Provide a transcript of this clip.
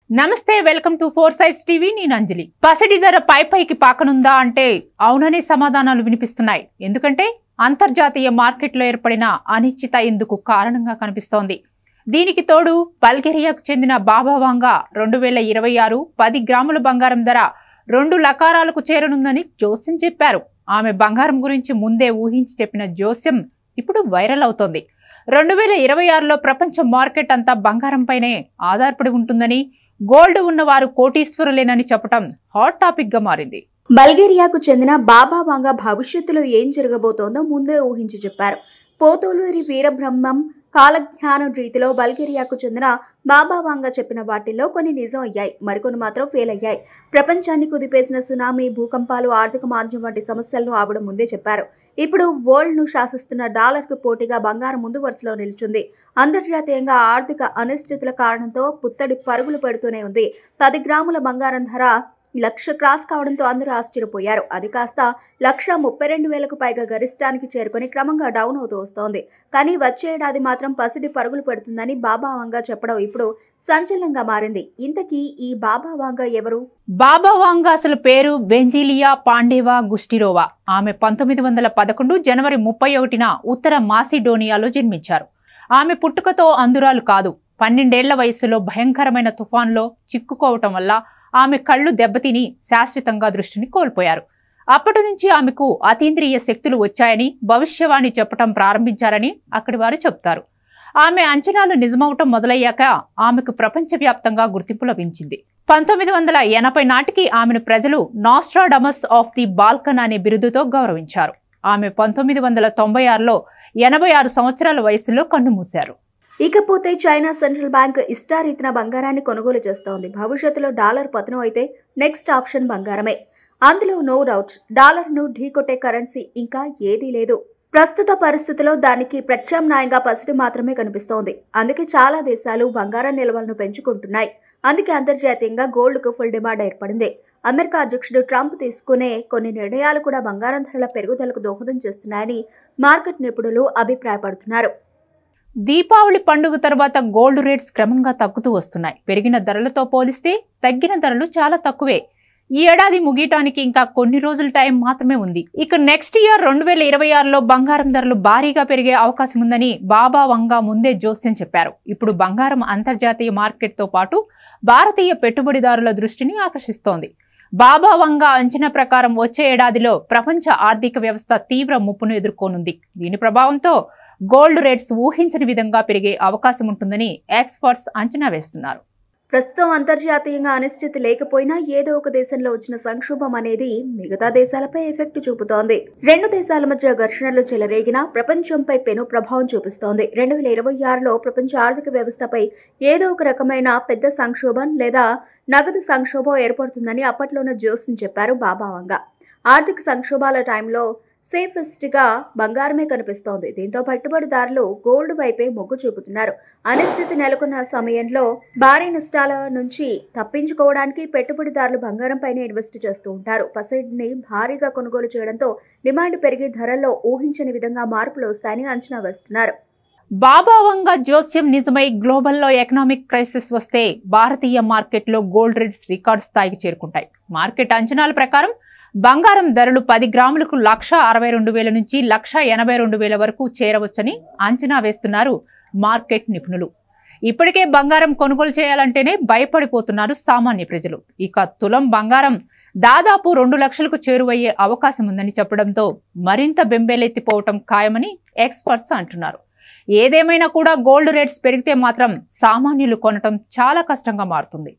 నమస్తే welcome to four sides TV నేను అంజలి. పసిడి ధర పైకి పాకనుందా అంటే అవుననే సమాధానాలు వినిపిస్తున్నాయి. ఎందుకంటే అంతర్జాతీయ మార్కెట్లో ఏర్పడిన అనిశ్చిత ఇందుకు కారణంగా కనిపిస్తోంది. దీనికి తోడు బల్గేరియాకు చెందిన బాబా వాంగా 2026 10 గ్రాముల బంగారం ధర 2 లకారాలకు చేరనుందని జోస్యం చెప్పారు. ఆమె బంగారం గురించి ముందే ఊహించి చెప్పిన జోస్యం ఇప్పుడు వైరల్ అవుతోంది. 2026లో ప్రపంచ మార్కెట్ అంతా బంగారంపైనే ఆధారపడి ఉంటుందని, గోల్డ్ ఉన్నవారు కోటీశ్వరులేనని చెప్పడం హాట్ టాపిక్ గా మారింది. బల్గేరియాకు చెందిన బాబా వాంగా భవిష్యత్తులో ఏం జరగబోతోందో ముందే ఊహించి చెప్పారు. పోతోలూరి వీరబ్రహ్మం కాలజ్ఞానం రీతిలో బల్గేరియాకు చెందిన బాబా వాంగా చెప్పిన వాటిల్లో కొన్ని నిజం అయ్యాయి, మరికొన్ని మాత్రం ఫెయిల్ అయ్యాయి. ప్రపంచాన్ని కుదిపేసిన సునామీ, భూకంపాలు, ఆర్థిక మాంద్యం వంటి సమస్యలను ఆవిడ ముందే చెప్పారు. ఇప్పుడు వరల్డ్ ను శాసిస్తున్న డాలర్కు పోటీగా బంగారం ముందు వరుసలో నిలిచింది. అంతర్జాతీయంగా ఆర్థిక అనిశ్చితుల కారణంతో పుత్తడి పరుగులు పెడుతూనే ఉంది. 10 గ్రాముల బంగారం ధర 1,00,000 క్రాస్ కావడంతో అందరూ ఆశ్చర్యపోయారు. అది కాస్త 1,32,000కు పైగా గరిష్టానికి చేరుకొని క్రమంగా డౌన్ అవుతూ వస్తోంది. కానీ వచ్చే ఏడాది మాత్రం పసిడి పరుగులు పెడుతుందని బాబా వాంగా చెప్పడం ఇప్పుడు సంచలనంగా మారింది. ఇంతకీ ఈ బాబా వాంగా ఎవరు? బాబా వాంగా అసలు పేరు వెంజిలియా పాండేవా గుస్టిరోవా. ఆమె 1911 జనవరి 31న ఉత్తర మాసిడోనియాలో జన్మించారు. ఆమె పుట్టుకతో అందురాలు కాదు. 12 ఏళ్ల వయసులో భయంకరమైన తుఫాన్లో చిక్కుకోవటం వల్ల ఆమె కళ్ళు దెబ్బతిని శాశ్వతంగా దృష్టిని కోల్పోయారు. అప్పటి నుంచి ఆమెకు అతీంద్రియ శక్తులు వచ్చాయని, భవిష్యవాణి చెప్పటం ప్రారంభించారని అక్కడి వారు చెబుతారు. ఆమె అంచనాలు నిజమవటం మొదలయ్యాక ఆమెకు ప్రపంచవ్యాప్తంగా గుర్తింపు లభించింది. 1980 నాటికి ఆమెను ప్రజలు నాస్ట్రాడమస్ ఆఫ్ ది బాల్కన్ అనే బిరుదుతో గౌరవించారు. ఆమె 1996లో 86 సంవత్సరాల వయసులో కన్నుమూశారు. ఇకపోతే చైనా సెంట్రల్ బ్యాంక్ ఇష్టారీతిన బంగారాన్ని కొనుగోలు చేస్తోంది. భవిష్యత్తులో డాలర్ పతనం అయితే నెక్స్ట్ ఆప్షన్ బంగారమే. అందులో నో డౌట్. డాలర్ను ఢీకొట్టే కరెన్సీ ఇంకా ఏదీ లేదు. ప్రస్తుత పరిస్థితిలో దానికి ప్రత్యామ్నాయంగా పసిడి మాత్రమే కనిపిస్తోంది. అందుకే చాలా దేశాలు బంగారం నిల్వలను పెంచుకుంటున్నాయి. అందుకే అంతర్జాతీయంగా గోల్డ్కు ఫుల్ డిమాండ్ ఏర్పడింది. అమెరికా అధ్యక్షుడు ట్రంప్ తీసుకునే కొన్ని నిర్ణయాలు కూడా బంగారం ధరల పెరుగుదలకు దోహదం చేస్తున్నాయని మార్కెట్ నిపుణులు అభిప్రాయపడుతున్నారు. దీపావళి పండుగ తర్వాత గోల్డ్ రేట్స్ క్రమంగా తగ్గుతూ వస్తున్నాయి. పెరిగిన ధరలతో పోలిస్తే తగ్గిన ధరలు చాలా తక్కువే. ఈ ఏడాది ముగియటానికి ఇంకా కొన్ని రోజుల టైం మాత్రమే ఉంది. ఇక నెక్స్ట్ ఇయర్ 2026లో బంగారం ధరలు భారీగా పెరిగే అవకాశం ఉందని బాబా వాంగా ముందే జోస్యం చెప్పారు. ఇప్పుడు బంగారం అంతర్జాతీయ మార్కెట్తో పాటు భారతీయ పెట్టుబడిదారుల దృష్టిని ఆకర్షిస్తోంది. బాబా వాంగా అంచనా ప్రకారం వచ్చే ఏడాదిలో ప్రపంచ ఆర్థిక వ్యవస్థ తీవ్ర ముప్పును ఎదుర్కోనుంది. దీని ప్రభావంతో గోల్డ్ రేట్స్ ఊహించని విధంగా పెరిగే అవకాశం ఉంటుందని ఎక్స్పర్ట్స్ అంచనా వేస్తున్నారు. ప్రస్తుతం అంతర్జాతీయంగా అనిశ్చితి లేకపోయినా ఏదో ఒక దేశంలో వచ్చిన సంక్షోభం అనేది మిగతా దేశాలపై ఎఫెక్ట్ చూపుతోంది. 2 దేశాల మధ్య ఘర్షణలు చెలరేగినా ప్రపంచంపై పెను ప్రభావం చూపిస్తోంది. 2026లో ప్రపంచ ఆర్థిక వ్యవస్థపై ఏదో ఒక రకమైన పెద్ద సంక్షోభం లేదా నగదు సంక్షోభం ఏర్పడుతుందని అప్పట్లోనే జోస్యం చెప్పారు బాబా వాంగా. ఆర్థిక సంక్షోభాల టైంలో సేఫెస్ట్ గా బంగారమే కనిపిస్తోంది. దీంతో పెట్టుబడిదారులు గోల్డ్ వైపే మొగ్గు చూపుతున్నారు. అనిశ్చితి నెలకొన్న సమయంలో భారీ నష్టాల నుంచి తప్పించుకోవడానికి పెట్టుబడిదారులు బంగారంపైనే ఇన్వెస్ట్ చేస్తూ ఉంటారు. పసిడిని భారీగా కొనుగోలు చేయడంతో డిమాండ్ పెరిగి ధరల్లో ఊహించని విధంగా మార్పులు వస్తాయని అంచనా వేస్తున్నారు. బాబా వాంగా జోస్యం నిజమై గ్లోబల్లో ఎకనామిక్ క్రైసిస్ వస్తే భారతీయ మార్కెట్లో గోల్డ్ రేట్స్ రికార్డ్ స్థాయికి చేరుకుంటాయి. మార్కెట్ అంచనాల ప్రకారం బంగారం ధరలు 10 గ్రాములకు 1,62,000 నుంచి 1,82,000 వరకు చేరవచ్చని అంచనా వేస్తున్నారు మార్కెట్ నిపుణులు. ఇప్పటికే బంగారం కొనుగోలు చేయాలంటేనే భయపడిపోతున్నారు సామాన్య ప్రజలు. ఇక తులం బంగారం దాదాపు 2 లక్షలకు చేరువయ్యే అవకాశం ఉందని చెప్పడంతో మరింత బెంబేలెత్తిపోవటం ఖాయమని ఎక్స్పర్ట్స్ అంటున్నారు. ఏదేమైనా కూడా గోల్డ్ రేట్స్ పెరిగితే మాత్రం సామాన్యులు కొనటం చాలా కష్టంగా మారుతుంది.